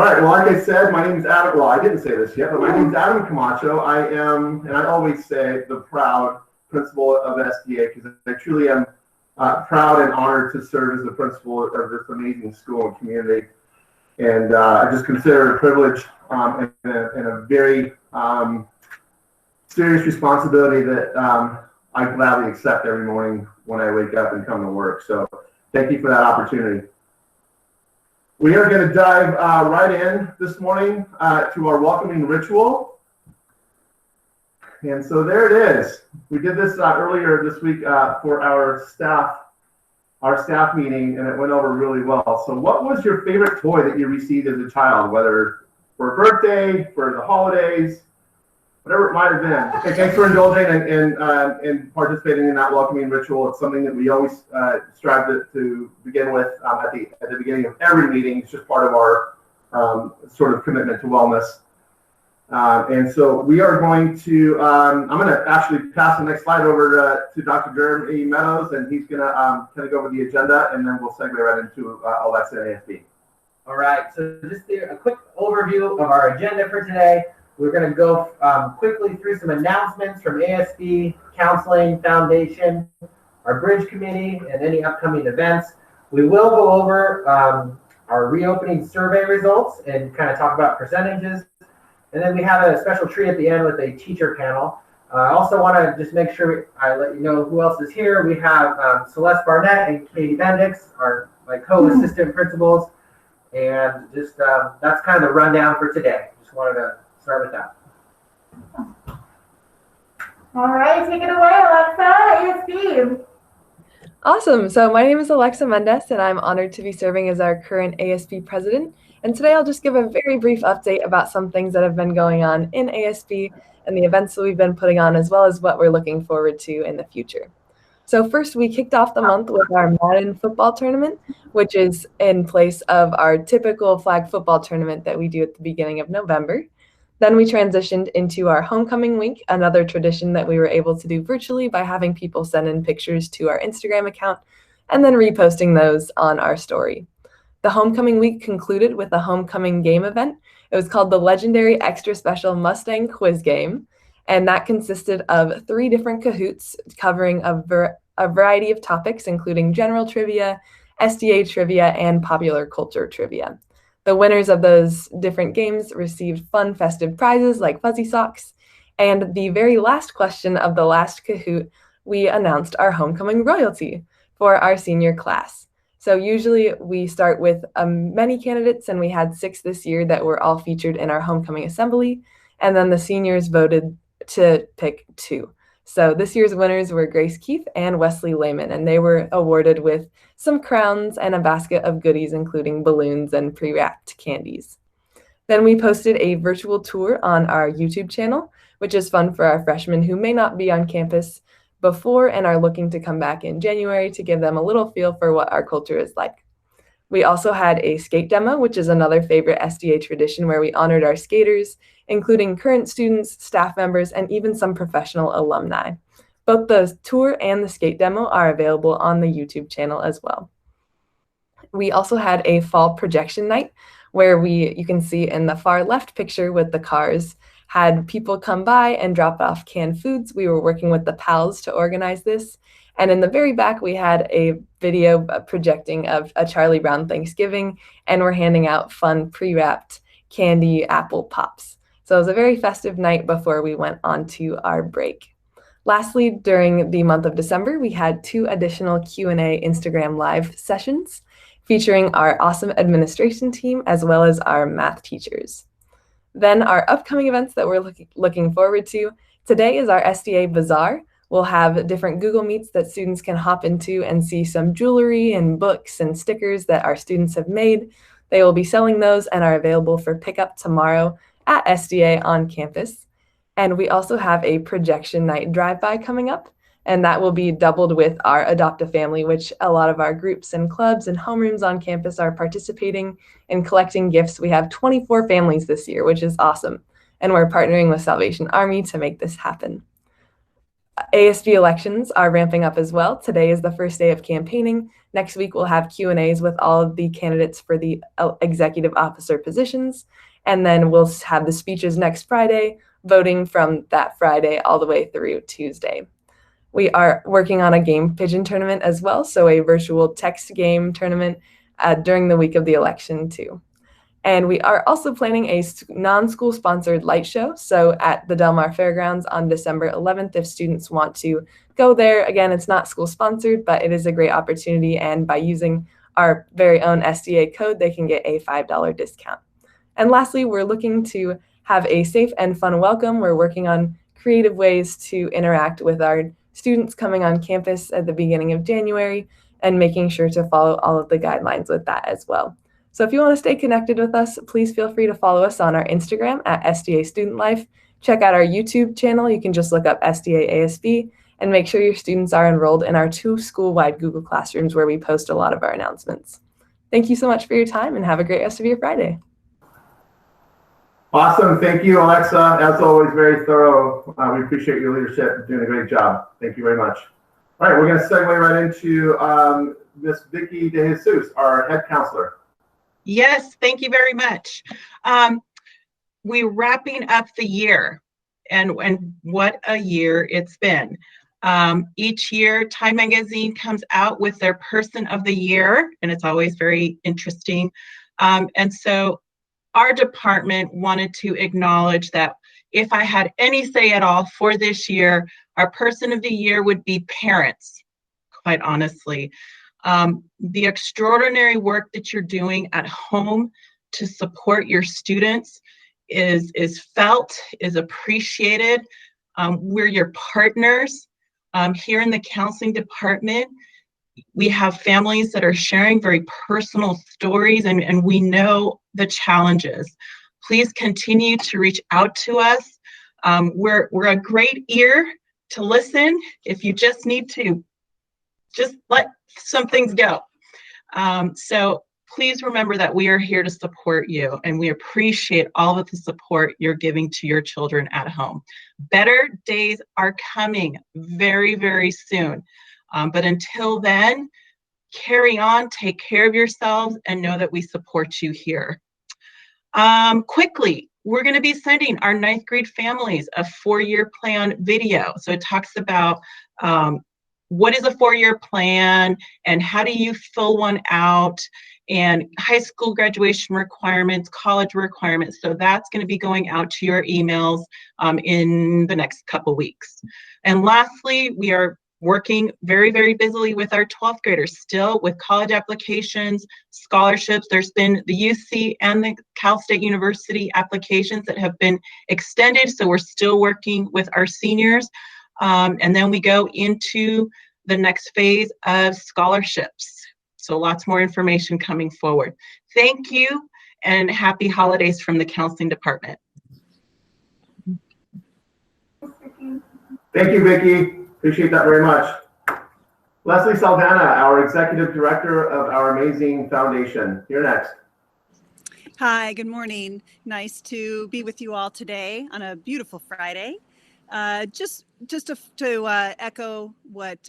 right, well, like I said, my name is Adam. Well, I didn't say this yet, but my name is Adam Camacho. I am, and I always say, the proud principal of SDA because I truly am proud and honored to serve as the principal of this amazing school and community. And I just consider it a privilege and a very serious responsibility that I gladly accept every morning when I wake up and come to work. So thank you for that opportunity. We are going to dive right in this morning to our welcoming ritual. And so there it is. We did this earlier this week for our staff meeting, and it went over really well. So what was your favorite toy that you received as a child, whether for a birthday, for the holidays, whatever it might have been? Okay, thanks for indulging and participating in that welcoming ritual. It's something that we always strive to begin with at the beginning of every meeting. It's just part of our sort of commitment to wellness. And so we are going to, I'm going to actually pass the next slide over to Dr. Jeremy Meadows, and he's going to kind of go over the agenda, and then we'll segue right into Alexa and ASB. All right, so just a quick overview of our agenda for today. We're going to go quickly through some announcements from ASB, Counseling Foundation, our Bridge Committee, and any upcoming events. We will go over our reopening survey results and kind of talk about percentages. And then we have a special treat at the end with a teacher panel. I also want to just make sure I let you know who else is here. We have Celeste Barnett and Katie Bendix, my co-assistant principals. And just that's kind of the rundown for today. Just wanted to start with that. All right, take it away, Alexa, ASB. Awesome. So my name is Alexa Mendez, and I'm honored to be serving as our current ASB president. And today I'll just give a very brief update about some things that have been going on in ASB and the events that we've been putting on, as well as what we're looking forward to in the future. So first, we kicked off the month with our Madden football tournament, which is in place of our typical flag football tournament that we do at the beginning of November. Then we transitioned into our homecoming week, another tradition that we were able to do virtually by having people send in pictures to our Instagram account and then reposting those on our story. The homecoming week concluded with a homecoming game event. It was called the Legendary Extra Special Mustang Quiz Game, and that consisted of 3 different Kahoots covering a variety of topics, including general trivia, SDA trivia, and popular culture trivia. The winners of those different games received fun, festive prizes like fuzzy socks, and the very last question of the last Kahoot, we announced our homecoming royalty for our senior class. So usually we start with many candidates, and we had 6 this year that were all featured in our homecoming assembly. And then the seniors voted to pick 2. So this year's winners were Grace Keith and Wesley Lehman, and they were awarded with some crowns and a basket of goodies, including balloons and pre-wrapped candies. Then we posted a virtual tour on our YouTube channel, which is fun for our freshmen who may not be on campus before and are looking to come back in January to give them a little feel for what our culture is like. We also had a skate demo, which is another favorite SDA tradition where we honored our skaters, including current students, staff members, and even some professional alumni. Both the tour and the skate demo are available on the YouTube channel as well. We also had a fall projection night where you can see in the far left picture with the cars, had people come by and drop off canned foods. We were working with the PALs to organize this. And in the very back, we had a video projecting of a Charlie Brown Thanksgiving, and we're handing out fun pre-wrapped candy apple pops. So it was a very festive night before we went on to our break. Lastly, during the month of December, we had 2 additional Q&A Instagram Live sessions featuring our awesome administration team as well as our math teachers. Then our upcoming events that we're looking forward to. Today is our SDA Bazaar. We'll have different Google Meets that students can hop into and see some jewelry and books and stickers that our students have made. They will be selling those and are available for pickup tomorrow at SDA on campus. And we also have a projection night drive-by coming up, and that will be doubled with our Adopt a Family, which a lot of our groups and clubs and homerooms on campus are participating in collecting gifts. We have 24 families this year, which is awesome. And we're partnering with Salvation Army to make this happen. ASB elections are ramping up as well. Today is the first day of campaigning. Next week, we'll have Q&As with all of the candidates for the executive officer positions. And then we'll have the speeches next Friday, voting from that Friday all the way through Tuesday. We are working on a game pigeon tournament as well, so a virtual text game tournament during the week of the election too. And we are also planning a non-school sponsored light show. So at the Del Mar Fairgrounds on December 11th, if students want to go there, again, it's not school sponsored, but it is a great opportunity. And by using our very own SDA code, they can get a $5 discount. And lastly, we're looking to have a safe and fun welcome. We're working on creative ways to interact with our students coming on campus at the beginning of January and making sure to follow all of the guidelines with that as well. So if you want to stay connected with us, please feel free to follow us on our Instagram at SDA Student Life. Check out our YouTube channel. You can just look up SDA ASB and make sure your students are enrolled in our 2 school-wide Google Classrooms where we post a lot of our announcements. Thank you so much for your time and have a great rest of your Friday. Awesome. Thank you, Alexa. As always, very thorough. We appreciate your leadership. You're doing a great job. Thank you very much. All right, we're going to segue right into Miss Vicki De Jesus, our head counselor. Yes, thank you very much. We're wrapping up the year, and what a year it's been. Each year, Time Magazine comes out with their Person of the Year, and it's always very interesting. And so our department wanted to acknowledge that if I had any say at all for this year, our Person of the Year would be parents, quite honestly. The extraordinary work that you're doing at home to support your students is felt, is appreciated. We're your partners. Here in the counseling department, we have families that are sharing very personal stories, and we know the challenges. Please continue to reach out to us. We're a great ear to listen if you just need to just let some things go. So please remember that we are here to support you, and we appreciate all of the support you're giving to your children at home. Better days are coming very, very soon. But until then, carry on, take care of yourselves, and know that we support you here. Quickly, we're going to be sending our 9th grade families a 4-year plan video. So it talks about what is a 4-year plan and how do you fill one out, and high school graduation requirements, college requirements. So that's going to be going out to your emails in the next couple weeks. And lastly, we are working very, very busily with our 12th graders still with college applications, scholarships. There's been the UC and the Cal State University applications that have been extended. So we're still working with our seniors. And then we go into the next phase of scholarships. So lots more information coming forward. Thank you, and happy holidays from the counseling department. Thank you, Vicki. Appreciate that very much. Leslie Saldana, our executive director of our amazing foundation. You're next. Hi, good morning. Nice to be with you all today on a beautiful Friday. Just to echo what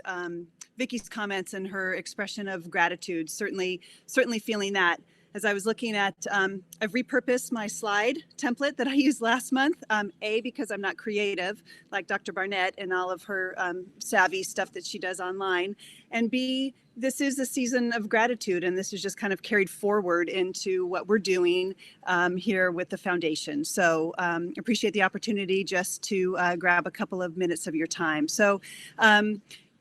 Vicki's comments and her expression of gratitude, certainly feeling that. As I was looking at, I've repurposed my slide template that I used last month, A, because I'm not creative like Dr. Barnett and all of her savvy stuff that she does online, and B, this is a season of gratitude, and this is just kind of carried forward into what we're doing here with the foundation. So appreciate the opportunity just to grab a couple of minutes of your time. So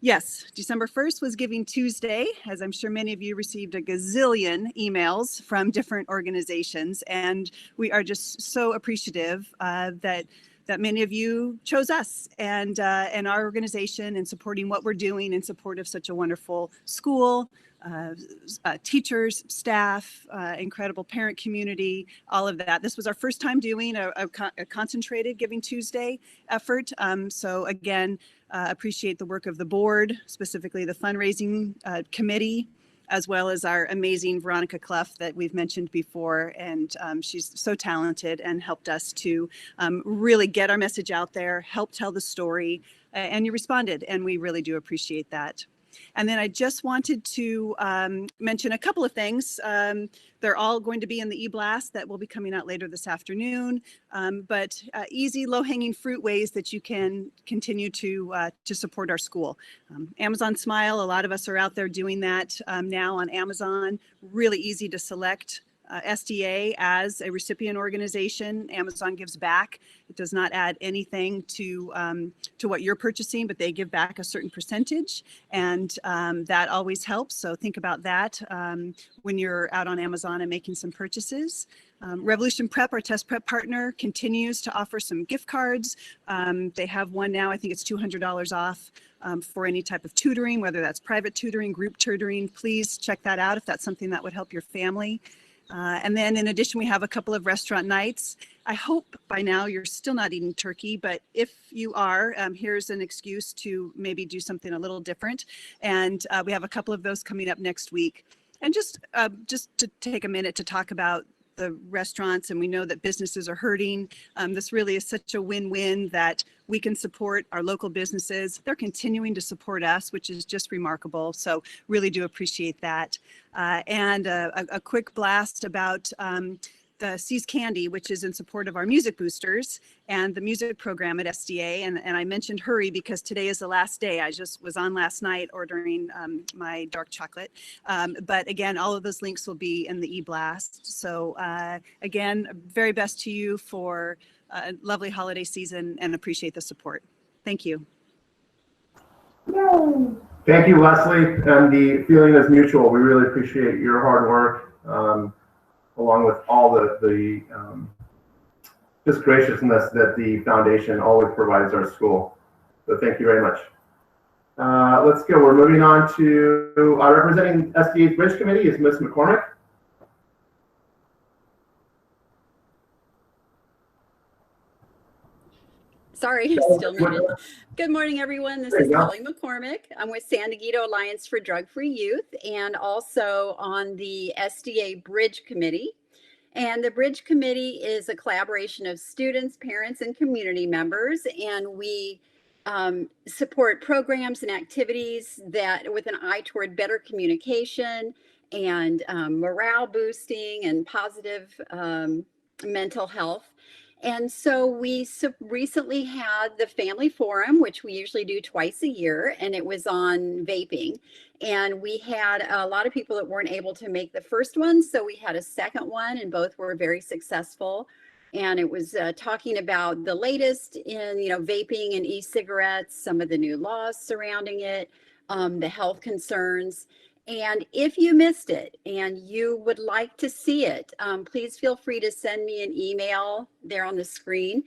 yes, December 1st was Giving Tuesday, as I'm sure many of you received a gazillion emails from different organizations, and we are just so appreciative that many of you chose us and our organization in supporting what we're doing in support of such a wonderful school, teachers, staff, incredible parent community, all of that. This was our first time doing a concentrated Giving Tuesday effort. So again, appreciate the work of the board, specifically the fundraising committee, as well as our amazing Veronica Clough that we've mentioned before. And she's so talented and helped us to really get our message out there, help tell the story, and you responded, and we really do appreciate that. And then I just wanted to mention a couple of things. They're all going to be in the e-blast that will be coming out later this afternoon, but easy, low-hanging fruit ways that you can continue to support our school. Amazon Smile, a lot of us are out there doing that now on Amazon. Really easy to select SDA as a recipient organization. Amazon gives back. It does not add anything to what you're purchasing, but they give back a certain percentage, and that always helps. So think about that when you're out on Amazon and making some purchases. Revolution Prep, our test prep partner, continues to offer some gift cards. They have one now, I think it's $200 off for any type of tutoring, whether that's private tutoring, group tutoring. Please check that out if that's something that would help your family. And then in addition, we have a couple of restaurant nights. I hope by now you're still not eating turkey, but if you are, here's an excuse to maybe do something a little different. And we have a couple of those coming up next week. And just to take a minute to talk about the restaurants, and we know that businesses are hurting. This really is such a win-win that we can support our local businesses. They're continuing to support us, which is just remarkable. So really do appreciate that. And a quick blast about the Seas Candy, which is in support of our music boosters and the music program at SDA. And I mentioned hurry because today is the last day. I just was on last night ordering my dark chocolate. But again, all of those links will be in the e-blast. So again, very best to you for a lovely holiday season, and appreciate the support. Thank you. Yay. Thank you, Leslie. And the feeling is mutual. We really appreciate your hard work, along with all the just graciousness that the foundation always provides our school. So thank you very much. Let's go. We're moving on to representing SDA's Bridge Committee is Ms. McCormick. Sorry, still muted. Good morning, everyone. This is Kelly McCormick. I'm with San Diego Alliance for Drug-Free Youth and also on the SDA Bridge Committee. And the Bridge Committee is a collaboration of students, parents, and community members. And we support programs and activities that with an eye toward better communication and morale boosting and positive mental health. And so we recently had the family forum, which we usually do twice a year, and it was on vaping. And we had a lot of people that weren't able to make the first one, so we had a second one, and both were very successful. And it was talking about the latest in, vaping and e-cigarettes, some of the new laws surrounding it, the health concerns. And if you missed it and you would like to see it, please feel free to send me an email there on the screen.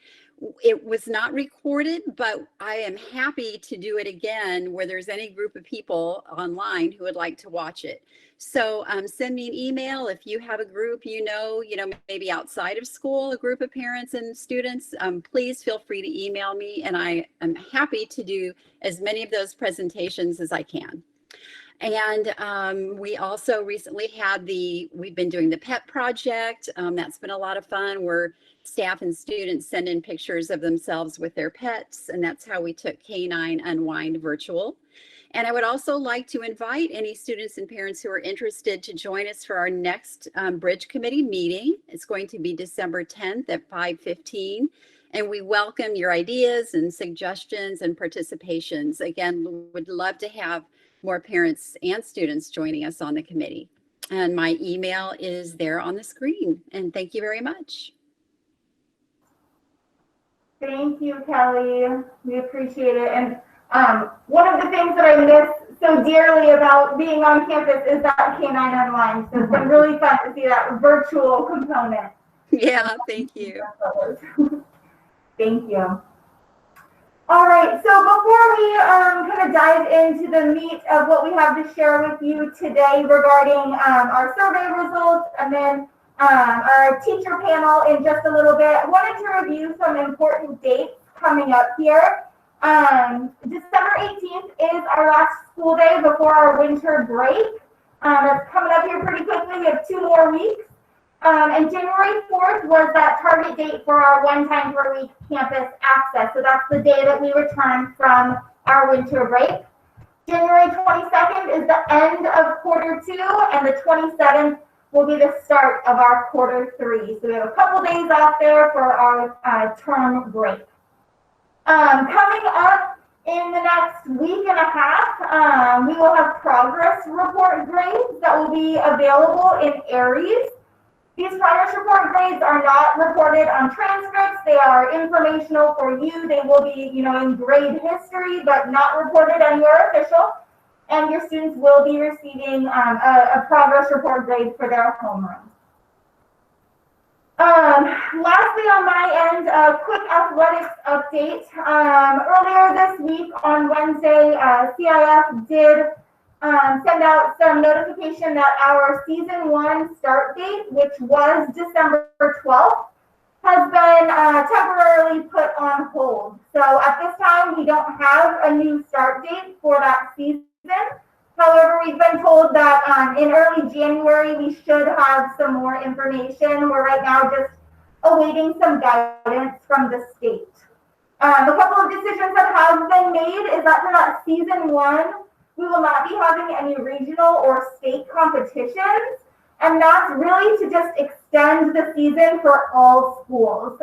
It was not recorded, but I am happy to do it again where there's any group of people online who would like to watch it. So send me an email if you have a group, maybe outside of school, a group of parents and students, please feel free to email me, and I am happy to do as many of those presentations as I can. And we also recently had we've been doing the pet project. That's been a lot of fun where staff and students send in pictures of themselves with their pets. And that's how we took Canine Unwind virtual. And I would also like to invite any students and parents who are interested to join us for our next Bridge Committee meeting. It's going to be December 10th at 5:15. And we welcome your ideas and suggestions and participations. Again, would love to have more parents and students joining us on the committee. And my email is there on the screen. And thank you very much. Thank you, Kelly. We appreciate it. And one of the things that I miss so dearly about being on campus is that Canine Unwind. So it's been really fun to see that virtual component. Yeah, thank you. Thank you. All right, so before we kind of dive into the meat of what we have to share with you today regarding our survey results and then our teacher panel in just a little bit, I wanted to review some important dates coming up here. December 18th is our last school day before our winter break. That's coming up here pretty quickly. We have 2 more weeks. And January 4th was that target date for our 1 time per week campus access. So that's the day that we return from our winter break. January 22nd is the end of quarter 2, and the 27th will be the start of our quarter 3. So we have a couple days off there for our term break. Coming up in the next week and a half, we will have progress report grades that will be available in Aries. These progress report grades are not reported on transcripts. They are informational for you. They will be, in grade history, but not reported anywhere official. And your students will be receiving a progress report grade for their homeroom. Lastly, on my end, a quick athletics update. Earlier this week on Wednesday, CIF did send out some notification that our season 1 start date, which was December 12th, has been temporarily put on hold. So at this time, we don't have a new start date for that season. However, we've been told that in early January, we should have some more information. We're right now just awaiting some guidance from the state. A couple of decisions that have been made is that for that season 1, we will not be having any regional or state competitions. And that's really to just extend the season for all schools.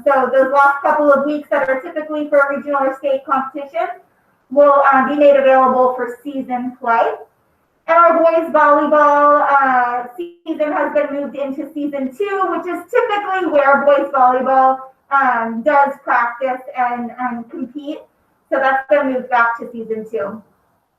So those last couple of weeks that are typically for regional or state competition will be made available for season play. And our boys volleyball season has been moved into season 2, which is typically where boys volleyball does practice and compete. So that's been moved back to season 2.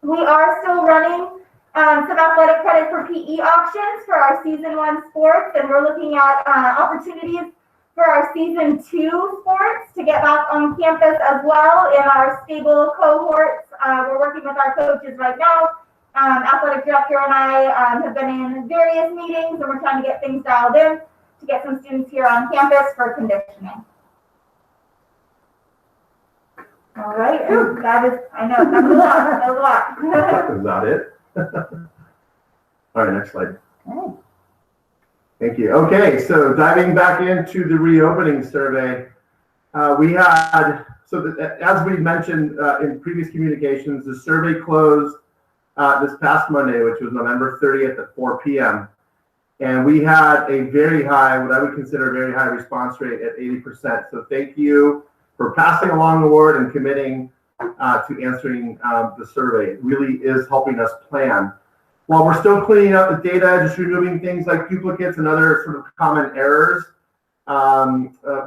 We are still running some athletic credit for PE auctions for our season 1 sports, and we're looking at opportunities for our season 2 sports to get back on campus as well in our stable cohorts. We're working with our coaches right now. Athletic director and I have been in various meetings, and we're trying to get things dialed in to get some students here on campus for conditioning. All right, that is, I know, that was a lot. That was a lot. Is that it? All right, next slide. Okay. Thank you. Okay, so diving back into the reopening survey, we had, as we mentioned in previous communications, the survey closed this past Monday, which was November 30th at 4 p.m. And we had a very high, what I would consider a very high response rate at 80%. So thank you for passing along the word and committing to answering the survey. It really is helping us plan. While we're still cleaning up the data, just removing things like duplicates and other sort of common errors,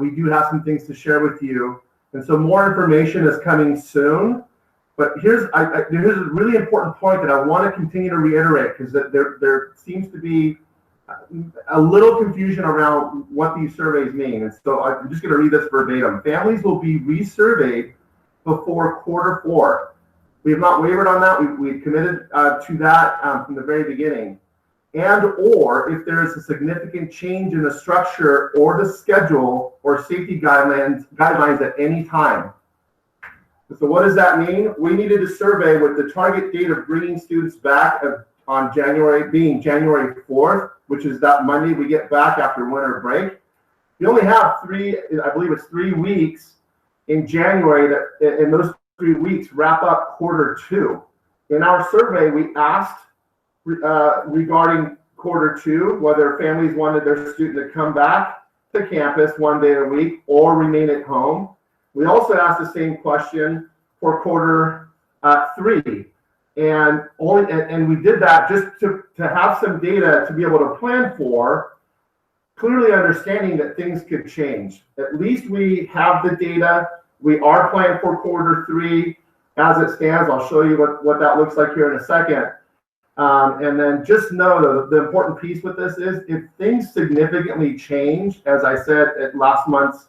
we do have some things to share with you. And so more information is coming soon. But here's a really important point that I want to continue to reiterate, because there seems to be a little confusion around what these surveys mean. And so I'm just going to read this verbatim. Families will be resurveyed before quarter 4. We have not wavered on that. We've committed to that from the very beginning. And or if there is a significant change in the structure or the schedule or safety guidelines at any time. So what does that mean? We needed a survey with the target date of bringing students back on January 4th, which is that Monday we get back after winter break. We only have I believe it's 3 weeks in January that in those 3 weeks wrap up quarter 2. In our survey, we asked regarding quarter 2, whether families wanted their student to come back to campus 1 day a week or remain at home. We also asked the same question for quarter 3. And we did that just to have some data to be able to plan for, clearly understanding that things could change. At least we have the data. We are planning for quarter 3 as it stands. I'll show you what that looks like here in a second. And then just know the important piece with this is if things significantly change, as I said at last month's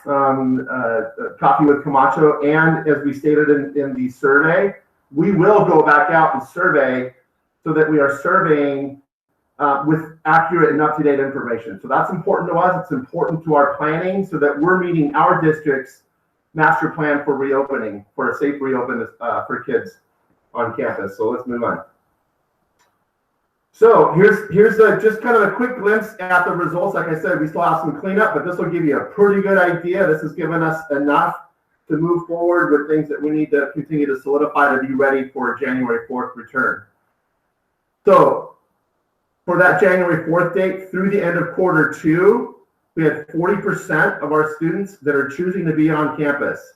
Coffee with Camacho, and as we stated in the survey, we will go back out and survey so that we are surveying with accurate and up-to-date information. So that's important to us. It's important to our planning so that we're meeting our district's master plan for reopening, for a safe reopen for kids on campus. So let's move on. So here's just kind of a quick glimpse at the results. Like I said, we still have some cleanup, but this will give you a pretty good idea. This has given us enough to move forward with things that we need to continue to solidify to be ready for January 4th return. So for that January 4th date through the end of Q2, we had 40% of our students that are choosing to be on campus.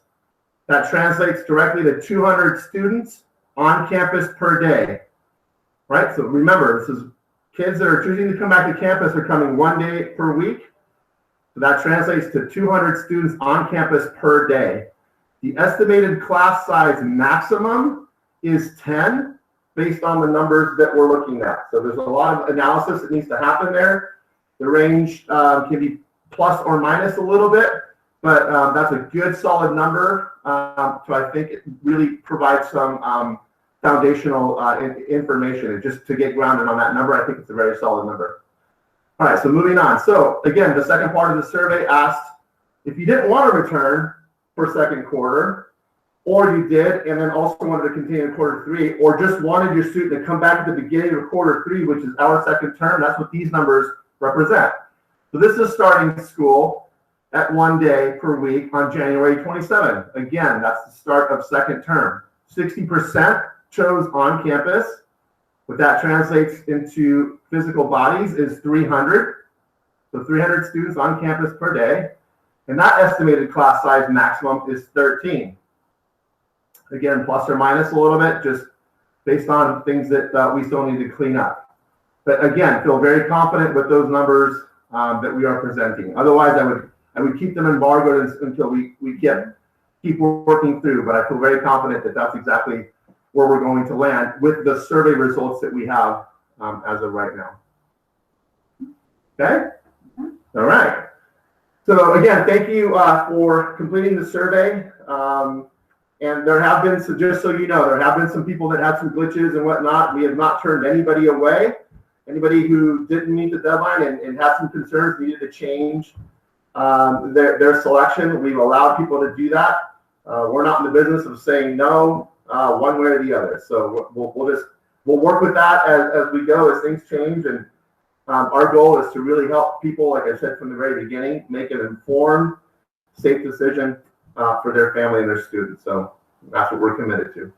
That translates directly to 200 students on campus per day, right? So remember, this is kids that are choosing to come back to campus are coming 1 day per week. So that translates to 200 students on campus per day. The estimated class size maximum is 10 based on the numbers that we're looking at. So there's a lot of analysis that needs to happen there. The range can be plus or minus a little bit, but that's a good solid number. So I think it really provides some foundational information. And just to get grounded on that number, I think it's a very solid number. All right, so moving on. So again, the second part of the survey asked if you didn't want to return for second quarter, or you did and then also wanted to continue in Q3, or just wanted your student to come back at the beginning of Q3, which is our second term. That's what these numbers represent. So this is starting school at 1 day per week on January 27th. Again, that's the start of second term. 60% chose on campus. What that translates into physical bodies is 300. So 300 students on campus per day. And that estimated class size maximum is 13. Again, plus or minus a little bit, just based on things that we still need to clean up. But again, feel very confident with those numbers that we are presenting. Otherwise, I would keep them embargoed until we keep working through. But I feel very confident that that's exactly where we're going to land with the survey results that we have as of right now. Okay? All right. So again, thank you for completing the survey. And there have been, so just so you know, there have been some people that had some glitches and whatnot. We have not turned anybody away. Anybody who didn't meet the deadline and had some concerns needed to change their selection. We've allowed people to do that. We're not in the business of saying no one way or the other. So we'll work with that as we go, as things change. And our goal is to really help people, like I said from the very beginning, make an informed, safe decision for their family and their students. So that's what we're committed to.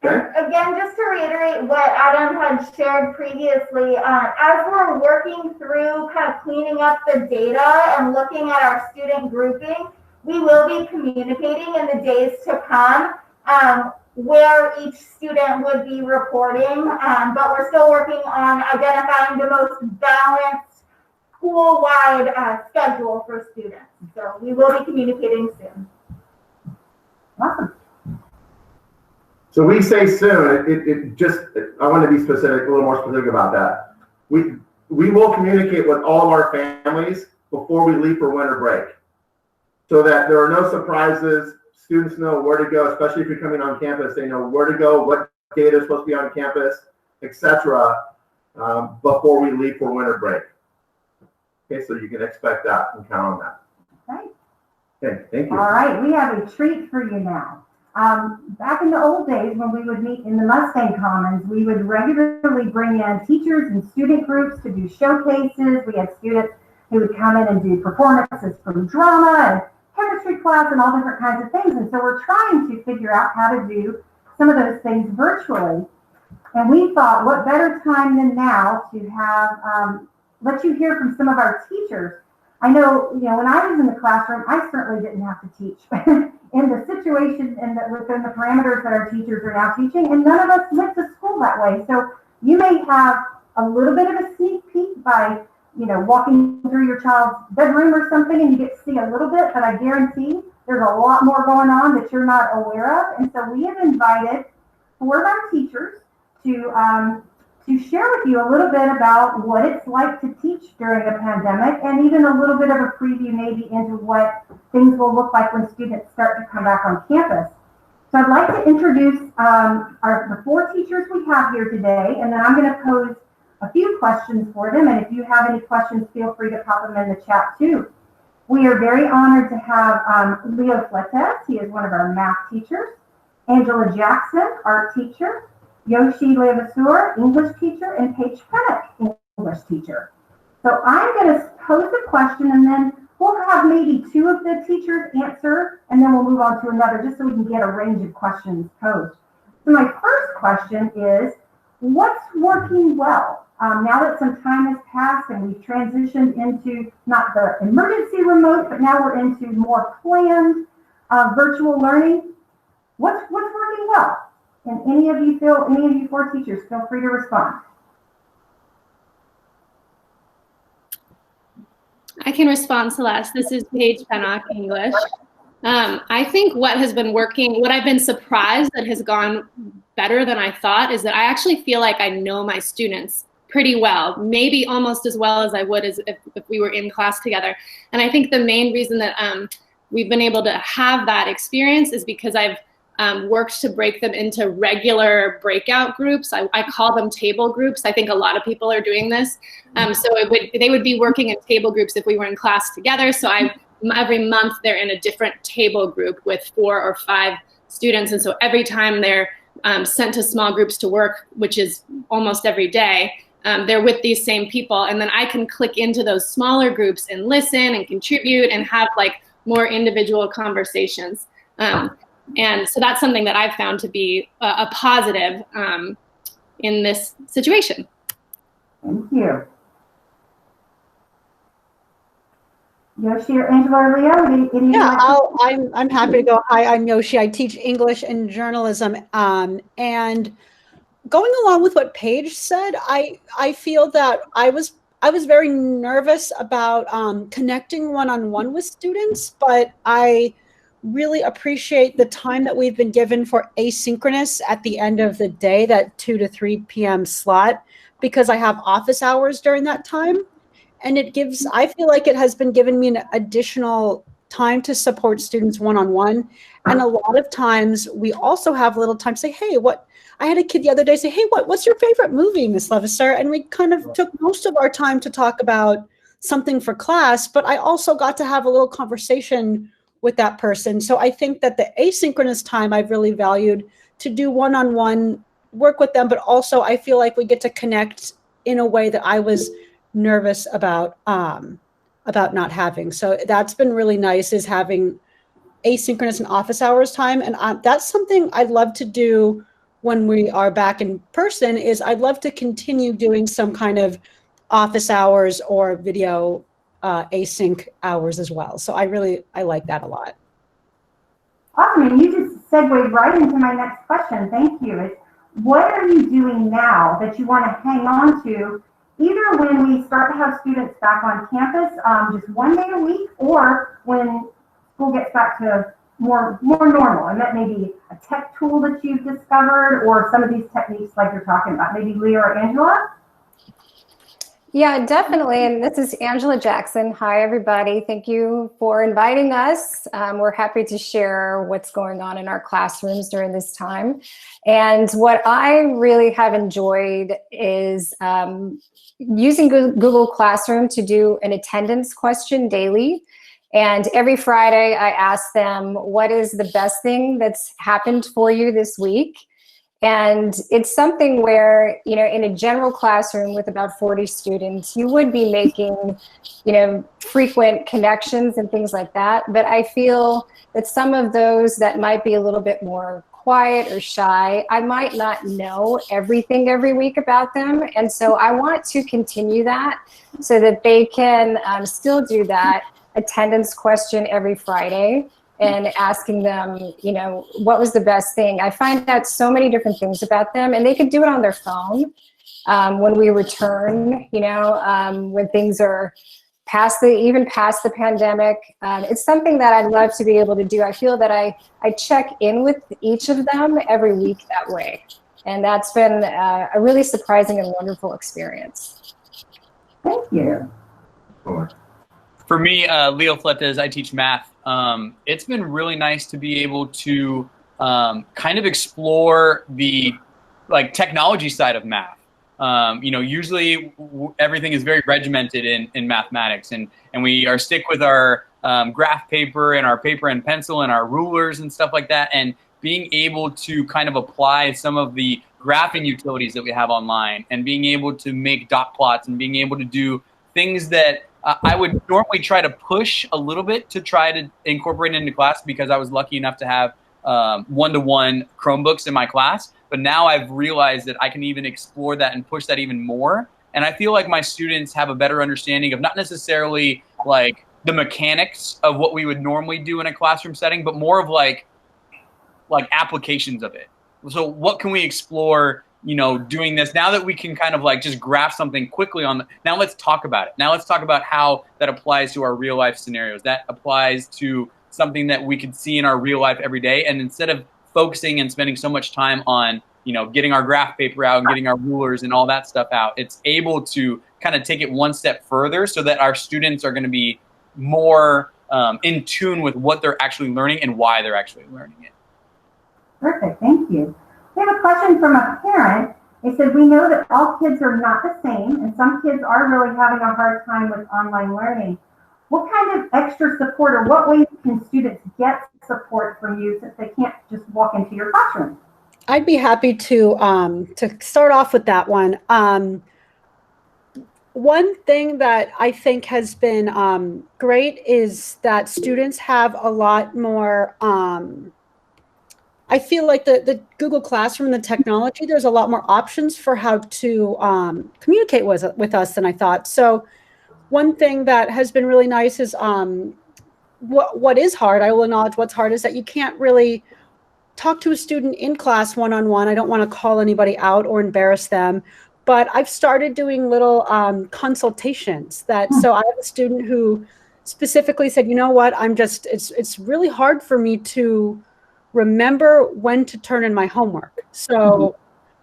Okay. Again, just to reiterate what Adam had shared previously, as we're working through kind of cleaning up the data and looking at our student grouping, we will be communicating in the days to come where each student would be reporting, but we're still working on identifying the most balanced school-wide schedule for students. So we will be communicating soon. Awesome. So we say soon, I want to be specific, a little more specific about that. We will communicate with all of our families before we leave for winter break so that there are no surprises. Students know where to go, especially if you're coming on campus. They know where to go, what day they're supposed to be on campus, etc. Before we leave for winter break. Okay, so you can expect that and count on that. Right. Okay, thank you. All right, we have a treat for you now. Back in the old days when we would meet in the Mustang Commons, we would regularly bring in teachers and student groups to do showcases. We had students who would come in and do performances from drama and chemistry class and all different kinds of things. And so we're trying to figure out how to do some of those things virtually. And we thought, what better time than now to have, let you hear from some of our teachers. I know, when I was in the classroom, I certainly didn't have to teach in the situation and within the parameters that our teachers are now teaching, and none of us went to school that way. So you may have a little bit of a sneak peek by, walking through your child's bedroom or something, and you get to see a little bit, but I guarantee there's a lot more going on that you're not aware of. And so we have invited 4 of our teachers to share with you a little bit about what it's like to teach during a pandemic, and even a little bit of a preview maybe into what things will look like when students start to come back on campus. So I'd like to introduce the 4 teachers we have here today, and then I'm going to pose a few questions for them, and if you have any questions, feel free to pop them in the chat too. We are very honored to have Leo Fletes. He is one of our math teachers. Angela Jackson, art teacher. Yoshi Levasseur, English teacher, and Paige Pennock, English teacher. So I'm going to pose a question, and then we'll have maybe two of the teachers answer, and then we'll move on to another, just so we can get a range of questions posed. So my first question is, what's working well? Now that some time has passed and we've transitioned into not the emergency remote, but now we're into more planned virtual learning, what's working well? And any of you four teachers, feel free to respond. I can respond, Celeste. This is Paige Pennock, English. I think what has been working, what I've been surprised that has gone better than I thought, is that I actually feel like I know my students pretty well, maybe almost as well as I would as if we were in class together. And I think the main reason that we've been able to have that experience is because I've worked to break them into regular breakout groups. I call them table groups. I think a lot of people are doing this. So they would be working in table groups if we were in class together. So every month they're in a different table group with 4 or 5 students. And so every time they're sent to small groups to work, which is almost every day, they're with these same people. And then I can click into those smaller groups and listen and contribute and have like more individual conversations. And so that's something that I've found to be a positive in this situation. Thank you. Yoshi or Angela or Leo? Yeah, I'm happy to go. Hi, I'm Yoshi. I teach English and journalism. And going along with what Paige said, I feel that I was very nervous about connecting one-on-one with students, but I really appreciate the time that we've been given for asynchronous at the end of the day, that 2 to 3 p.m. slot, because I have office hours during that time. And I feel like it has been giving me an additional time to support students one-on-one. And a lot of times we also have a little time to say, hey, I had a kid the other day say, hey, what's your favorite movie, Miss Levasseur? And we kind of took most of our time to talk about something for class, but I also got to have a little conversation with that person. So I think that the asynchronous time I've really valued to do one-on-one work with them, but also I feel like we get to connect in a way that I was nervous about not having. So that's been really nice, is having asynchronous and office hours time. And that's something I'd love to do when we are back in person, is I'd love to continue doing some kind of office hours or video async hours as well. So I like that a lot. Awesome, and you just segued right into my next question. Thank you. It's, what are you doing now that you want to hang on to, either when we start to have students back on campus, just one day a week, or when school gets back to more normal? And that may be a tech tool that you've discovered, or some of these techniques like you're talking about. Maybe Leah or Angela? Yeah, definitely. And this is Angela Jackson. Hi, everybody. Thank you for inviting us. We're happy to share what's going on in our classrooms during this time. And what I really have enjoyed is using Google Classroom to do an attendance question daily. And every Friday, I ask them, what is the best thing that's happened for you this week? And it's something where, in a general classroom with about 40 students, you would be making, frequent connections and things like that. But I feel that some of those that might be a little bit more quiet or shy, I might not know everything every week about them. And so I want to continue that so that they can still do that attendance question every Friday, and asking them, what was the best thing? I find out so many different things about them, and they could do it on their phone when we return, when things are past the pandemic. It's something that I'd love to be able to do. I feel that I check in with each of them every week that way. And that's been a really surprising and wonderful experience. Thank you. For me, Leo Fletes, I teach math. It's been really nice to be able to kind of explore the technology side of math. Usually everything is very regimented in mathematics, and we stick with our graph paper and our paper and pencil and our rulers and stuff like that. And being able to kind of apply some of the graphing utilities that we have online and being able to make dot plots and being able to do things that I would normally try to push a little bit to try to incorporate into class, because I was lucky enough to have one-to-one Chromebooks in my class. But now I've realized that I can even explore that and push that even more. And I feel like my students have a better understanding of not necessarily like the mechanics of what we would normally do in a classroom setting, but more of like applications of it. So what can we explore, you know, doing this now that we can kind of like just graph something quickly on now let's talk about it. Now let's talk about how that applies to our real life scenarios. That applies to something that we could see in our real life every day. And instead of focusing and spending so much time on, you know, getting our graph paper out and getting our rulers and all that stuff out, it's able to kind of take it one step further so that our students are going to be more in tune with what they're actually learning and why they're actually learning it. Perfect, thank you. We have a question from a parent. They said, we know that all kids are not the same, and some kids are really having a hard time with online learning. What kind of extra support, or what ways can students get support from you since they can't just walk into your classroom? I'd be happy to start off with that one. One thing that I think has been great is that students have a lot more, I feel like the Google Classroom and the technology, there's a lot more options for how to communicate with us than I thought. So one thing that has been really nice is what is hard, I will acknowledge what's hard, is that you can't really talk to a student in class one-on-one. I don't want to call anybody out or embarrass them, but I've started doing little consultations that, so I have a student who specifically said, you know what, it's really hard for me to remember when to turn in my homework. So,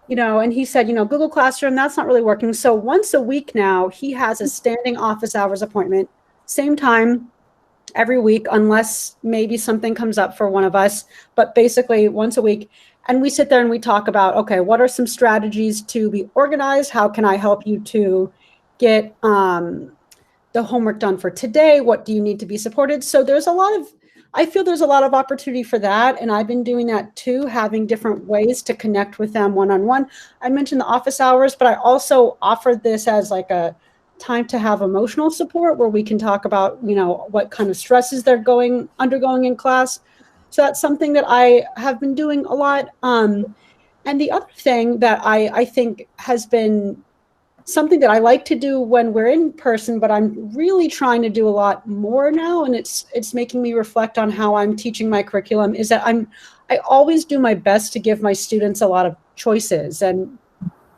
you know, and he said, you know, Google Classroom, that's not really working. So once a week now, he has a standing office hours appointment, same time every week, unless maybe something comes up for one of us, but basically once a week. And we sit there and we talk about, okay, what are some strategies to be organized? How can I help you to get the homework done for today? What do you need to be supported? So I feel there's a lot of opportunity for that. And I've been doing that too, having different ways to connect with them one-on-one. I mentioned the office hours, but I also offered this as like a time to have emotional support where we can talk about, you know, what kind of stresses they're undergoing in class. So that's something that I have been doing a lot. And the other thing that I think has been something that I like to do when we're in person, but I'm really trying to do a lot more now, and it's making me reflect on how I'm teaching my curriculum, is that I always do my best to give my students a lot of choices and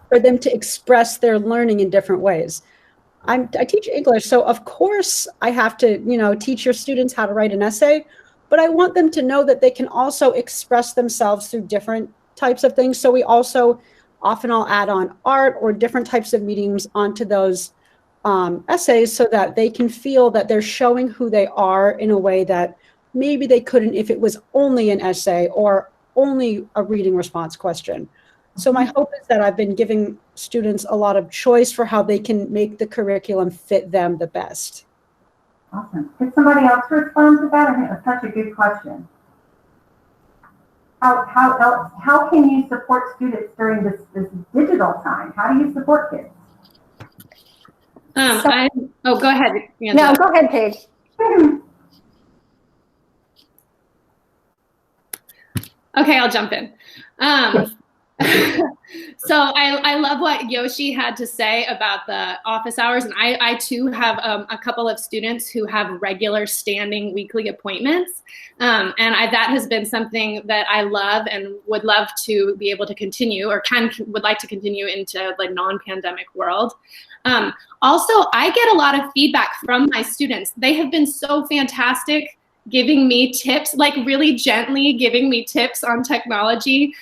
for them to express their learning in different ways. I teach English, so of course I have to, you know, teach your students how to write an essay, but I want them to know that they can also express themselves through different types of things. So we also often I'll add on art or different types of mediums onto those essays so that they can feel that they're showing who they are in a way that maybe they couldn't if it was only an essay or only a reading response question. So my hope is that I've been giving students a lot of choice for how they can make the curriculum fit them the best. Awesome. Could somebody else respond to that? I think that's such a good question. How can you support students during this digital time? How do you support kids? Go ahead, Angela. No, go ahead, Paige. Okay, I'll jump in. So I love what Yoshi had to say about the office hours. And I too have a couple of students who have regular standing weekly appointments. And that has been something that I love and would love to be able to continue, or would like to continue into like non-pandemic world. Also, I get a lot of feedback from my students. They have been so fantastic giving me tips, like really gently giving me tips on technology.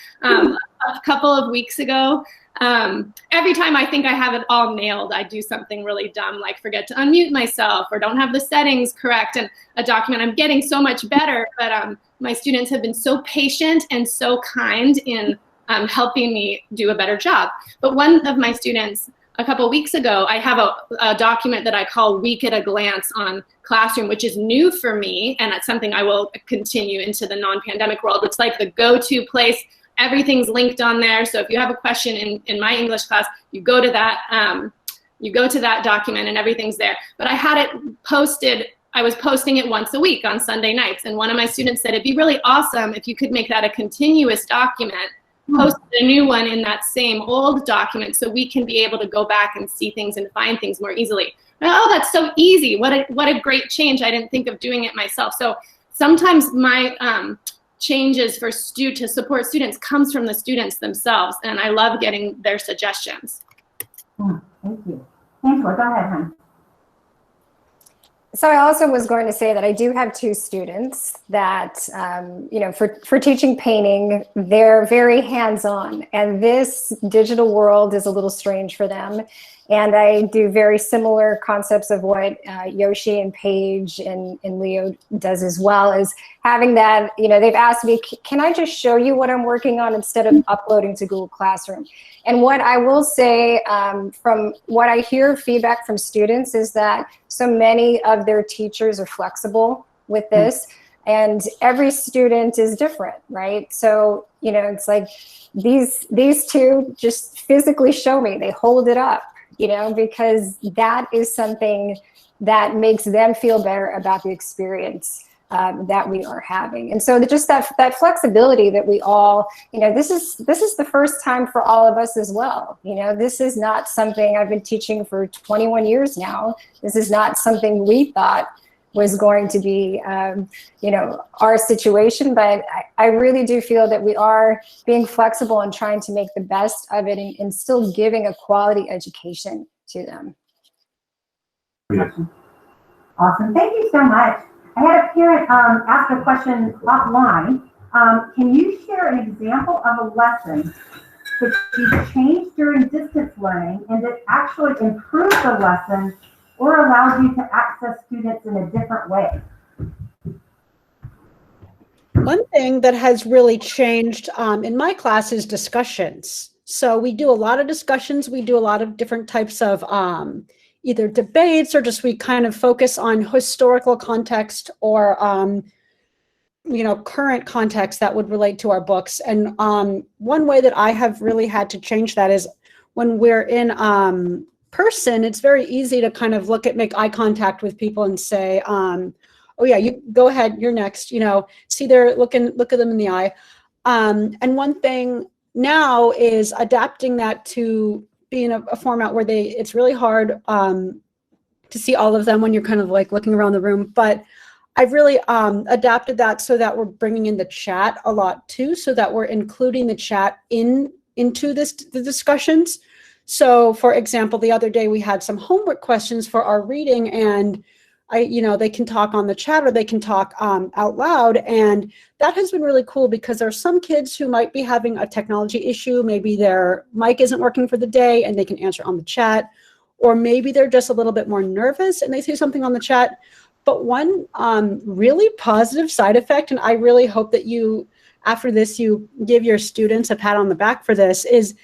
A couple of weeks ago, every time I think I have it all nailed, I do something really dumb, like forget to unmute myself or don't have the settings correct in a document. I'm getting so much better, but my students have been so patient and so kind in helping me do a better job. But one of my students a couple weeks ago, I have a document that I call Week at a Glance on Classroom, which is new for me, and it's something I will continue into the non-pandemic world. It's like the go-to place. Everything's linked on there. So if you have a question in my English class, you go to that document and everything's there. But I had it posted. I was posting it once a week on Sunday nights, and one of my students said it'd be really awesome if you could make that a continuous document, post a new one in that same old document so we can be able to go back and see things and find things more easily. Oh, that's so easy. What a great change. I didn't think of doing it myself. So sometimes my changes to support students comes from the students themselves, and I love getting their suggestions. Thank you. Angela, go ahead, hon. So I also was going to say that I do have two students that, for teaching painting, they're very hands-on, and this digital world is a little strange for them. And I do very similar concepts of what Yoshi and Paige and Leo does as well, is having that, they've asked me, can I just show you what I'm working on instead of uploading to Google Classroom? And what I will say from what I hear feedback from students is that so many of their teachers are flexible with this, and every student is different, right? So, it's like these two just physically show me, they hold it up, because that is something that makes them feel better about the experience that we are having. And so just that flexibility that we all, this is the first time for all of us as well. This is not something I've been teaching for 21 years now. This is not something we thought was going to be, our situation, but I really do feel that we are being flexible and trying to make the best of it and still giving a quality education to them. Awesome, thank you so much. I had a parent ask a question offline. Can you share an example of a lesson that you changed during distance learning and that actually improved the lesson or allows you to access students in a different way? One thing that has really changed in my class is discussions. So we do a lot of discussions. We do a lot of different types of either debates, or just we kind of focus on historical context or current context that would relate to our books. And one way that I have really had to change that is when we're in person, it's very easy to kind of make eye contact with people and say, oh yeah, you go ahead, you're next, see they're look at them in the eye. And one thing now is adapting that to be in a format where it's really hard to see all of them when you're kind of like looking around the room. But I've really adapted that so that we're bringing in the chat a lot too, so that we're including the chat into the discussions. So for example, the other day we had some homework questions for our reading, and they can talk on the chat or they can talk out loud. And that has been really cool because there are some kids who might be having a technology issue. Maybe their mic isn't working for the day and they can answer on the chat, or maybe they're just a little bit more nervous and they say something on the chat. But one really positive side effect, and I really hope that after this, you give your students a pat on the back for this, is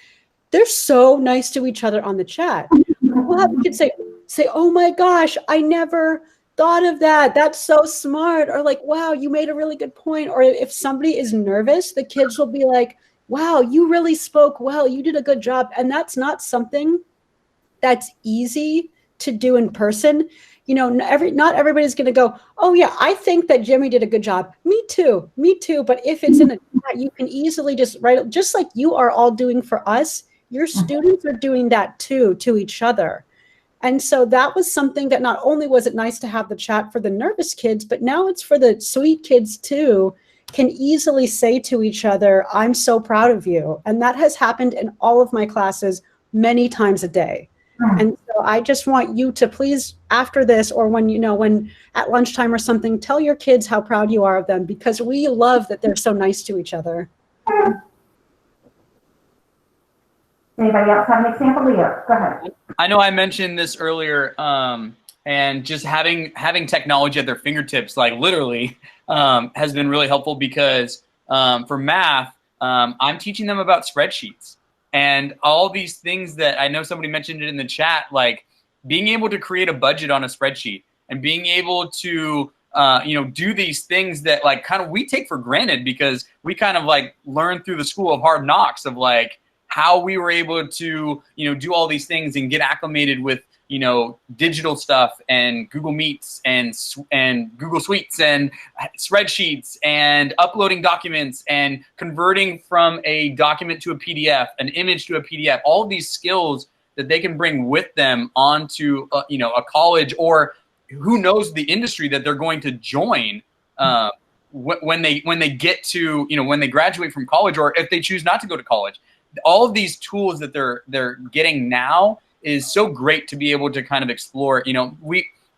they're so nice to each other on the chat. We'll have kids say, oh my gosh, I never thought of that. That's so smart. Or like, wow, you made a really good point. Or if somebody is nervous, the kids will be like, wow, you really spoke well. You did a good job. And that's not something that's easy to do in person. Not everybody's going to go, oh yeah, I think that Jimmy did a good job. Me too. But if it's in a chat, you can easily just write it, just like you are all doing for us. Your students are doing that too, to each other. And so that was something that not only was it nice to have the chat for the nervous kids, but now it's for the sweet kids too, can easily say to each other, I'm so proud of you. And that has happened in all of my classes many times a day. And so I just want you to please, after this, or when at lunchtime or something, tell your kids how proud you are of them, because we love that they're so nice to each other. Anybody else have an example? Leo, go ahead. I know I mentioned this earlier, and just having technology at their fingertips, like literally, has been really helpful because for math, I'm teaching them about spreadsheets. And all these things that I know somebody mentioned it in the chat, like being able to create a budget on a spreadsheet and being able to do these things that like kind of we take for granted because we kind of like learn through the school of hard knocks of like how we were able to, do all these things and get acclimated with, digital stuff and Google Meets and Google Suites and spreadsheets and uploading documents and converting from a document to a PDF, an image to a PDF, all of these skills that they can bring with them onto, a college or who knows the industry that they're going to join when they get to, when they graduate from college or if they choose not to go to college. All of these tools that they're getting now is so great to be able to kind of explore.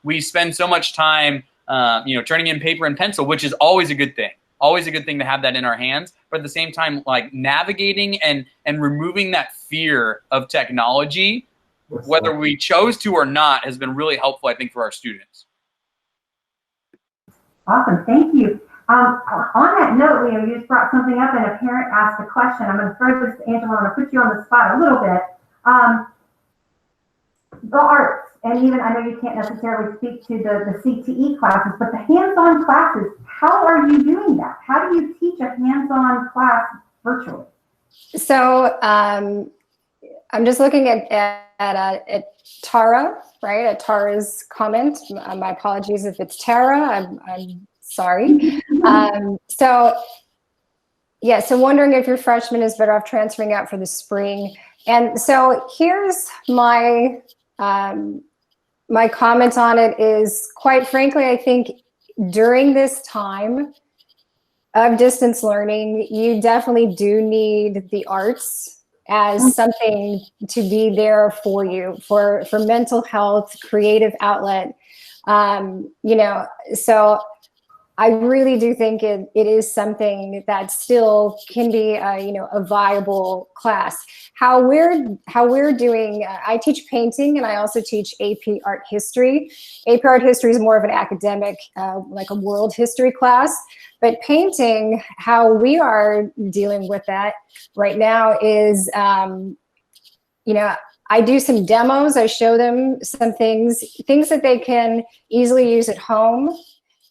We spend so much time, turning in paper and pencil, which is always a good thing. Always a good thing to have that in our hands. But at the same time, like navigating and removing that fear of technology, whether we chose to or not, has been really helpful, I think, for our students. Awesome, thank you. On that note, Leo, you just brought something up and a parent asked a question. I'm going to throw this to Angela. I'm going to put you on the spot a little bit. The arts, and even I know you can't necessarily speak to the CTE classes, but the hands-on classes, how are you doing that? How do you teach a hands-on class virtually? So I'm just looking at Tara, right? At Tara's comment. My apologies if it's Tara. I'm sorry. So wondering if your freshman is better off transferring out for the spring. And so here's my my comment on it is, quite frankly, I think during this time of distance learning, you definitely do need the arts as something to be there for you, for mental health, creative outlet. So I really do think it is something that still can be a viable class. How we're doing, I teach painting and I also teach AP Art History. AP Art History is more of an academic, like a world history class. But painting, how we are dealing with that right now is, I do some demos. I show them some things that they can easily use at home.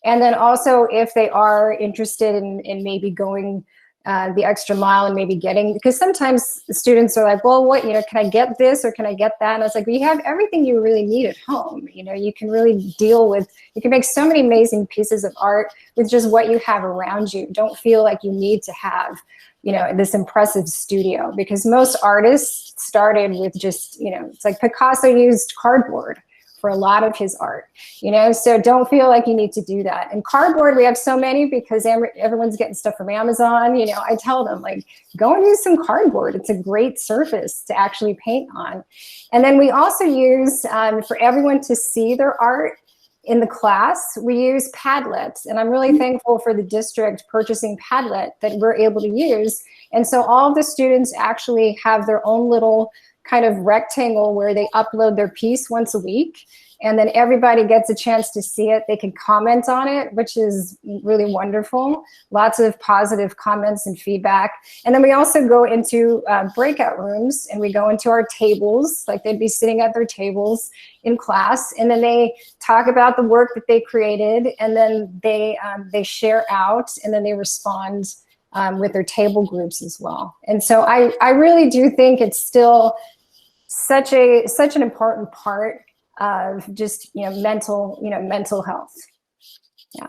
And then also if they are interested in maybe going the extra mile and maybe getting, because sometimes the students are like, well, what, can I get this or can I get that? And I was like, well, you have everything you really need at home. You can really you can make so many amazing pieces of art with just what you have around you. Don't feel like you need to have, this impressive studio, because most artists started with just, it's like Picasso used cardboard for a lot of his art, so don't feel like you need to do that. And cardboard, we have so many because everyone's getting stuff from Amazon. I tell them, like, go and use some cardboard. It's a great surface to actually paint on. And then we also use, for everyone to see their art in the class, we use Padlets. And I'm really thankful for the district purchasing Padlet that we're able to use. And so all of the students actually have their own little kind of rectangle where they upload their piece once a week, and then everybody gets a chance to see it. They can comment on it, which is really wonderful. Lots of positive comments and feedback. And then we also go into breakout rooms, and we go into our tables, like they'd be sitting at their tables in class, and then they talk about the work that they created, and then they share out, and then they respond with their table groups as well. And so I really do think it's still such an important part of just mental health. Yeah.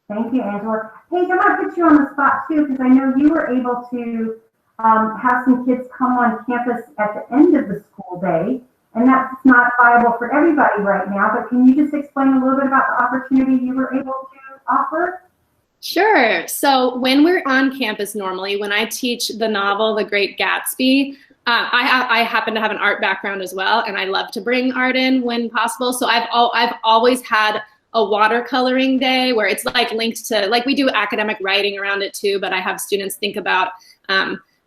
Thank you, Angela. Hey, I'm gonna put you on the spot too, because I know you were able to have some kids come on campus at the end of the school day, and that's not viable for everybody right now. But can you just explain a little bit about the opportunity you were able to offer? Sure. So when we're on campus normally, when I teach the novel, The Great Gatsby, I happen to have an art background as well, and I love to bring art in when possible. So I've always had a watercoloring day where it's like linked to, like, we do academic writing around it too, but I have students think about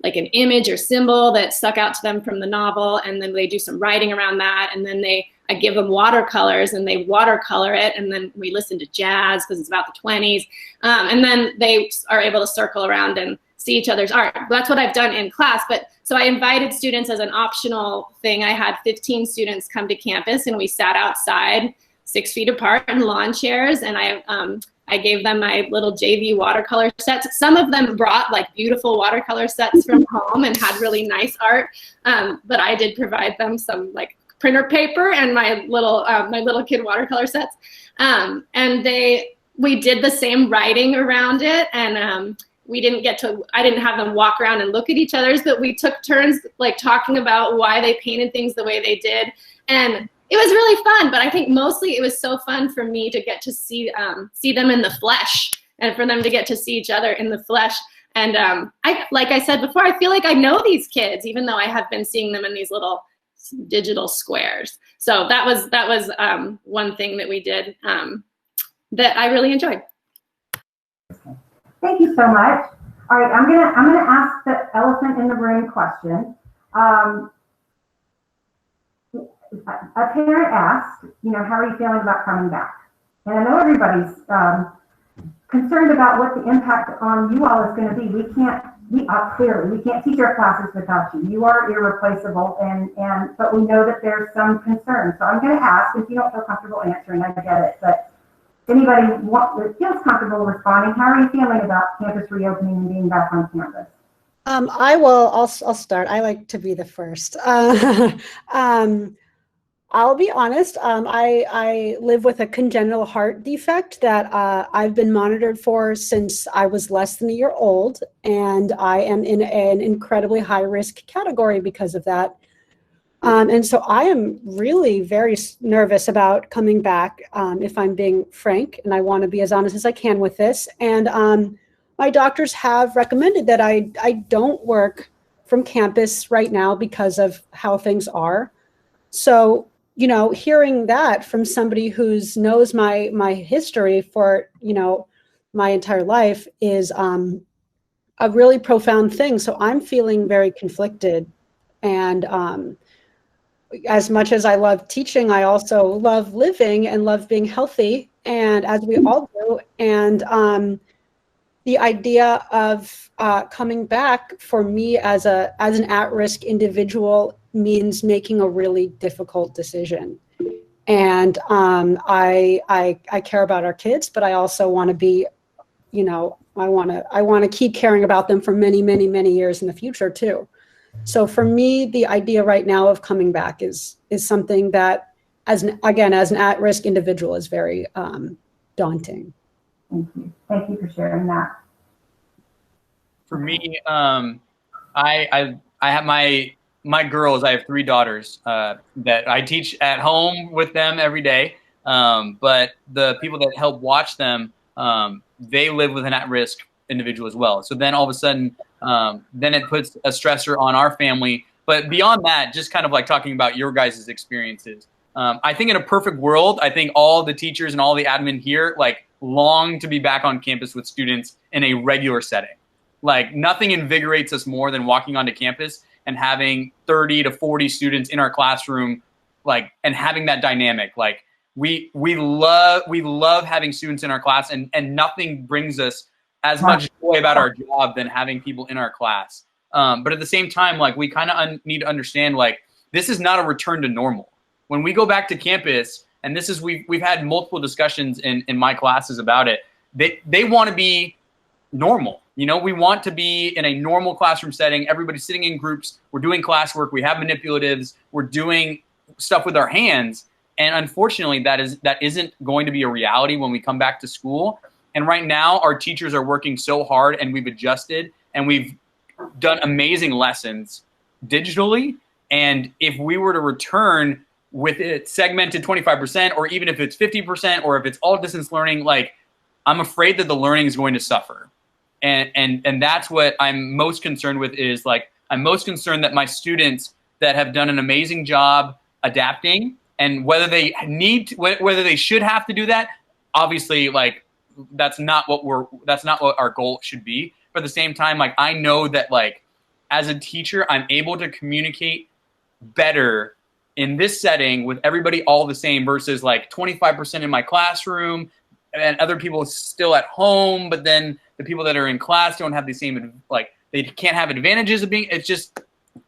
like an image or symbol that stuck out to them from the novel, and then they do some writing around that, and then I give them watercolors and they watercolor it, and then we listen to jazz because it's about the 20s, and then they are able to circle around and see each other's art. That's what I've done in class. But so I invited students as an optional thing. I had 15 students come to campus, and we sat outside 6 feet apart in lawn chairs, and I gave them my little JV watercolor sets. Some of them brought like beautiful watercolor sets from home and had really nice art, but I did provide them some like printer paper and my little kid watercolor sets, and we did the same writing around it, and I didn't have them walk around and look at each other's, but we took turns like talking about why they painted things the way they did, and it was really fun. But I think mostly it was so fun for me to get to see them in the flesh, and for them to get to see each other in the flesh. And like I said before, I feel like I know these kids, even though I have been seeing them in these little digital squares. So that was one thing that we did that I really enjoyed. Thank you so much. All right, I'm gonna ask the elephant in the room question. A parent asked, how are you feeling about coming back? And I know everybody's concerned about what the impact on you all is going to be. We can't teach our classes without you. You are irreplaceable, but we know that there's some concern. So I'm going to ask, if you don't feel comfortable answering, I get it, but anybody that feels comfortable responding, how are you feeling about campus reopening and being back on campus? I'll start. I like to be the first. I'll be honest. I live with a congenital heart defect that I've been monitored for since I was less than a year old, and I am in an incredibly high risk category because of that. And so I am really very nervous about coming back, if I'm being frank, and I want to be as honest as I can with this. And my doctors have recommended that I don't work from campus right now because of how things are. So, hearing that from somebody who knows my history for, my entire life is a really profound thing. So I'm feeling very conflicted. And as much as I love teaching, I also love living and love being healthy, and as we all do. And the idea of coming back for me as an at-risk individual means making a really difficult decision. And I care about our kids, but I also want to be, I want to keep caring about them for many, many, many years in the future too. So for me, the idea right now of coming back is something that, as an at-risk individual, is very daunting. Thank you. Thank you for sharing that. For me, I have my girls. I have 3 daughters that I teach at home with them every day. But the people that help watch them, they live with an at-risk individual as well. So then all of a sudden, then it puts a stressor on our family. But beyond that, just kind of like talking about your guys' experiences. I think in a perfect world, I think all the teachers and all the admin here long to be back on campus with students in a regular setting. Like nothing invigorates us more than walking onto campus and having 30 to 40 students in our classroom, and having that dynamic. We love having students in our class, and nothing brings us as much joy about our job than having people in our class. But at the same time, we kind of need to understand, this is not a return to normal. When we go back to campus, and this is, we've had multiple discussions in my classes about it, they want to be normal. We want to be in a normal classroom setting. Everybody's sitting in groups. We're doing classwork. We have manipulatives. We're doing stuff with our hands. And unfortunately, that isn't going to be a reality when we come back to school. And right now, our teachers are working so hard, and we've adjusted, and we've done amazing lessons digitally. And if we were to return with it segmented 25%, or even if it's 50%, or if it's all distance learning, I'm afraid that the learning is going to suffer. And that's what I'm most concerned with is I'm most concerned that my students that have done an amazing job adapting, and whether they should have to do that, obviously that's not what our goal should be. But at the same time, I know that as a teacher, I'm able to communicate better in this setting with everybody all the same versus 25% in my classroom and other people still at home, but then the people that are in class don't have the same, like, they can't have advantages of being, it's just,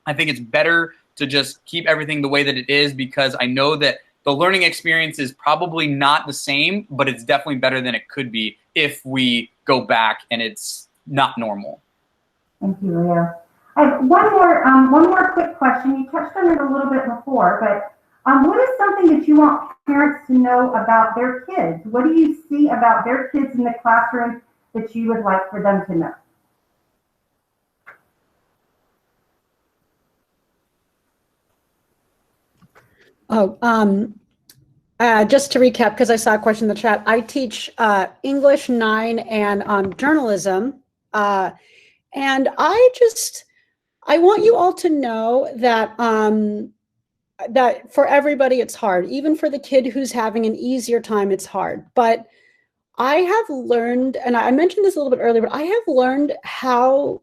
I think it's better to just keep everything the way that it is, because I know that the learning experience is probably not the same, but it's definitely better than it could be if we go back and it's not normal. Thank you, Leo. I have one more quick question. You touched on it a little bit before, but what is something that you want parents to know about their kids? What do you see about their kids in the classroom that you would like for them to know? Just to recap, because I saw a question in the chat, I teach English 9 and journalism. And I want you all to know that that for everybody it's hard. Even for the kid who's having an easier time, it's hard. But I have learned, and I mentioned this a little bit earlier, but I have learned how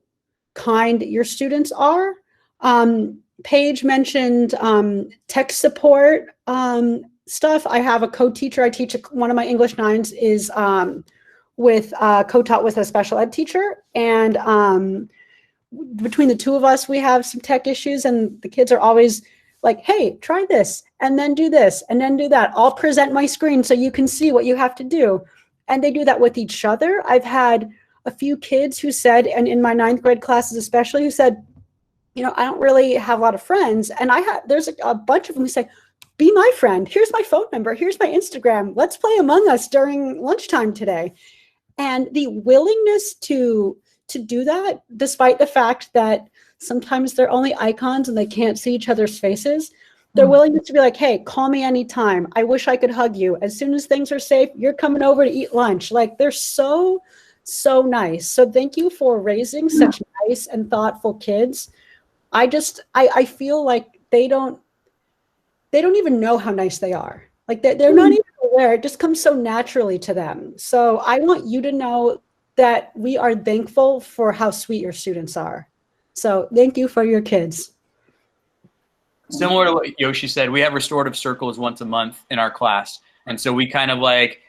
kind your students are. Paige mentioned tech support stuff. I have a co-teacher. I teach one of my English 9s is with co-taught with a special ed teacher, and between the two of us, we have some tech issues, and the kids are always like, hey, try this, and then do this, and then do that. I'll present my screen so you can see what you have to do. And they do that with each other. I've had a few kids who said, and in my 9th grade classes especially, who said, you know, I don't really have a lot of friends. And there's a bunch of them who say, be my friend. Here's my phone number. Here's my Instagram. Let's play Among Us during lunchtime today. And the willingness to do that, despite the fact that sometimes they're only icons and they can't see each other's faces, their willingness to be like, hey, call me anytime. I wish I could hug you. As soon as things are safe, you're coming over to eat lunch. Like, they're so nice. So thank you for raising such nice and thoughtful kids. I feel like they don't even know how nice they are. Like, they're not even aware. It just comes so naturally to them. So I want you to know that we are thankful for how sweet your students are. So thank you for your kids. Similar to what Yoshi said, we have restorative circles once a month in our class. And so we kind of like,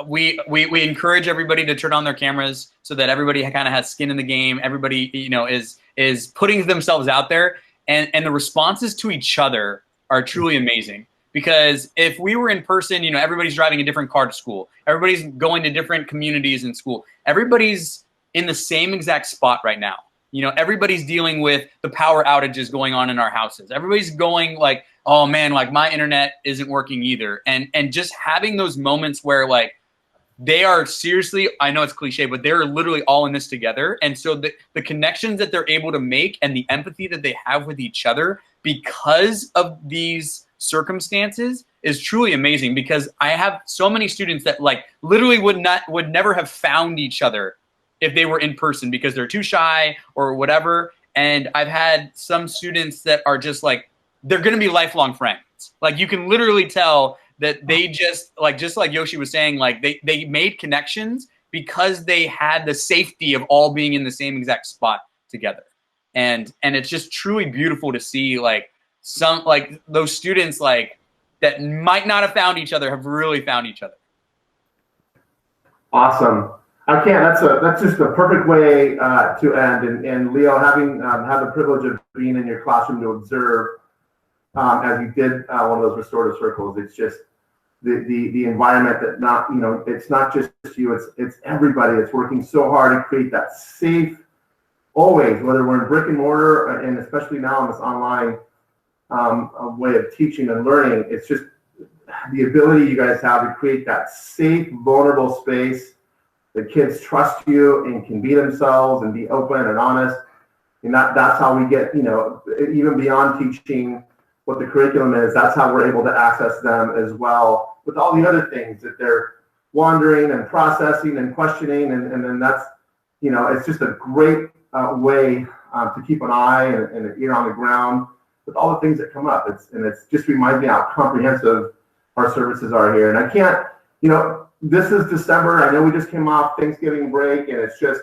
we encourage everybody to turn on their cameras so that everybody kind of has skin in the game. Everybody, you know, is putting themselves out there, and the responses to each other are truly amazing. Because if we were in person, you know, everybody's driving a different car to school. Everybody's going to different communities in school. Everybody's in the same exact spot right now. You know, everybody's dealing with the power outages going on in our houses. Everybody's going like, oh man, like my internet isn't working either. And just having those moments where like they are seriously, I know it's cliche, but they're literally all in this together. And so the connections that they're able to make and the empathy that they have with each other because of these circumstances is truly amazing. Because I have so many students that like literally would never have found each other if they were in person because they're too shy or whatever. And I've had some students that are just like, they're going to be lifelong friends. Like you can literally tell that they just like Yoshi was saying, like they made connections because they had the safety of all being in the same exact spot together. And it's just truly beautiful to see like some, like those students like that might not have found each other have really found each other. Awesome. I can't. That's just the perfect way to end. And Leo, having had the privilege of being in your classroom to observe as you did one of those restorative circles, it's just the environment that not, you know, it's not just you, it's everybody that's working so hard to create that safe, always, whether we're in brick and mortar and especially now in this online way of teaching and learning. It's just the ability you guys have to create that safe, vulnerable space. The kids trust you and can be themselves and be open and honest. And that's how we get, you know, even beyond teaching what the curriculum is, that's how we're able to access them as well with all the other things that they're wondering and processing and questioning. And then that's, you know, it's just a great way to keep an eye and an ear on the ground with all the things that come up. It just reminds me how comprehensive our services are here. And I can't, you know, this is December. I know we just came off Thanksgiving break, and it's just,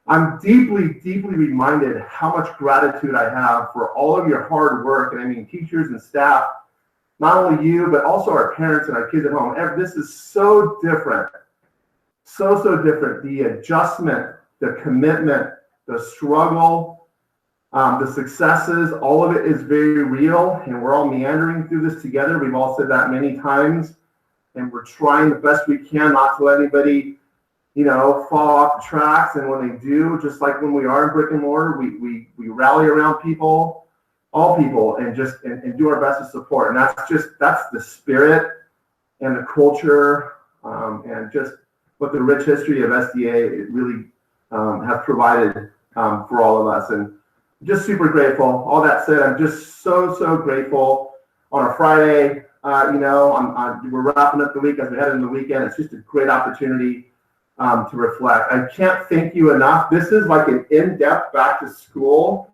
I'm deeply, deeply reminded how much gratitude I have for all of your hard work. And I mean, teachers and staff, not only you, but also our parents and our kids at home. This is so different so different. The adjustment, the commitment, the struggle, the successes, all of it is very real, and we're all meandering through this together. We've all said that many times, and we're trying the best we can not to let anybody, fall off the tracks. And when they do, just like when we are in brick and mortar, we rally around people, all people, and do our best to support. And that's the spirit and the culture, and just what the rich history of SDA really has provided for all of us. And just super grateful. All that said, I'm just so grateful on a Friday. We're wrapping up the week as we head into the weekend. It's just a great opportunity to reflect. I can't thank you enough. This is like an in-depth back to school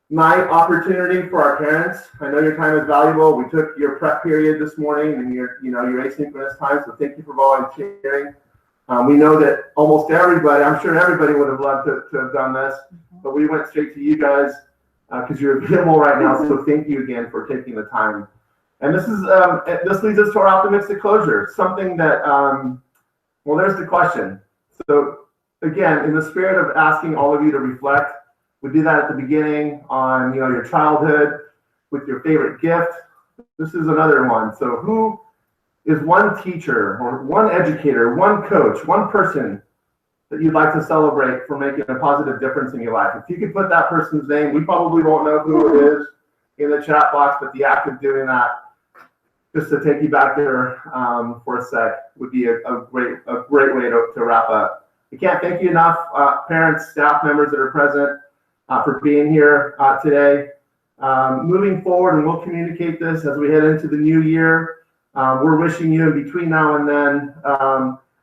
night opportunity for our parents. I know your time is valuable. We took your prep period this morning and your asynchronous time, so thank you for volunteering. We know that almost everybody, I'm sure everybody would have loved to have done this, but we went straight to you guys because you're available right now. So thank you again for taking the time. And this leads us to our optimistic closure, something that, there's the question. So again, in the spirit of asking all of you to reflect, we do that at the beginning on, your childhood with your favorite gift. This is another one. So who is one teacher or one educator, one coach, one person that you'd like to celebrate for making a positive difference in your life? If you could put that person's name, we probably won't know who it is in the chat box, but the act of doing that, just to take you back there for a sec, would be a great way to wrap up. I can't thank you enough, parents, staff members that are present, for being here today. Moving forward, and we'll communicate this as we head into the new year. We're wishing you in between now and then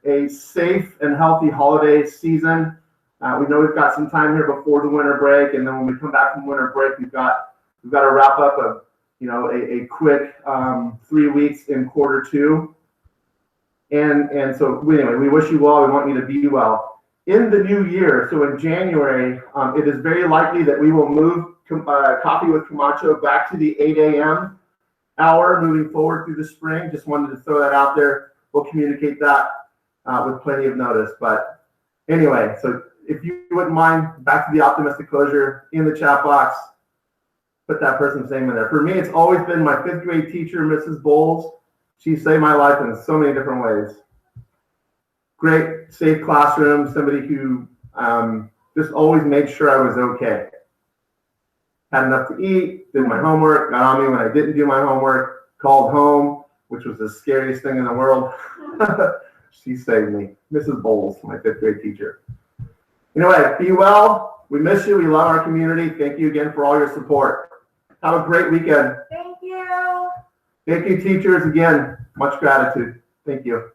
a safe and healthy holiday season. We know we've got some time here before the winter break, and then when we come back from winter break, we've got to wrap up a quick 3 weeks in quarter two. And so anyway, we wish you well. We want you to be well. In the new year, so in January, it is very likely that we will move Coffee with Camacho back to the 8 a.m. hour moving forward through the spring. Just wanted to throw that out there. We'll communicate that with plenty of notice. But anyway, so if you wouldn't mind, back to the optimistic closure in the chat box. Put that person's name in there. For me, it's always been my 5th grade teacher, Mrs. Bowles. She saved my life in so many different ways. Great, safe classroom, somebody who just always made sure I was okay. Had enough to eat, did my homework, got on me when I didn't do my homework, called home, which was the scariest thing in the world. She saved me. Mrs. Bowles, my 5th grade teacher. Anyway, be well. We miss you. We love our community. Thank you again for all your support. Have a great weekend. Thank you. Thank you, teachers. Again, much gratitude. Thank you.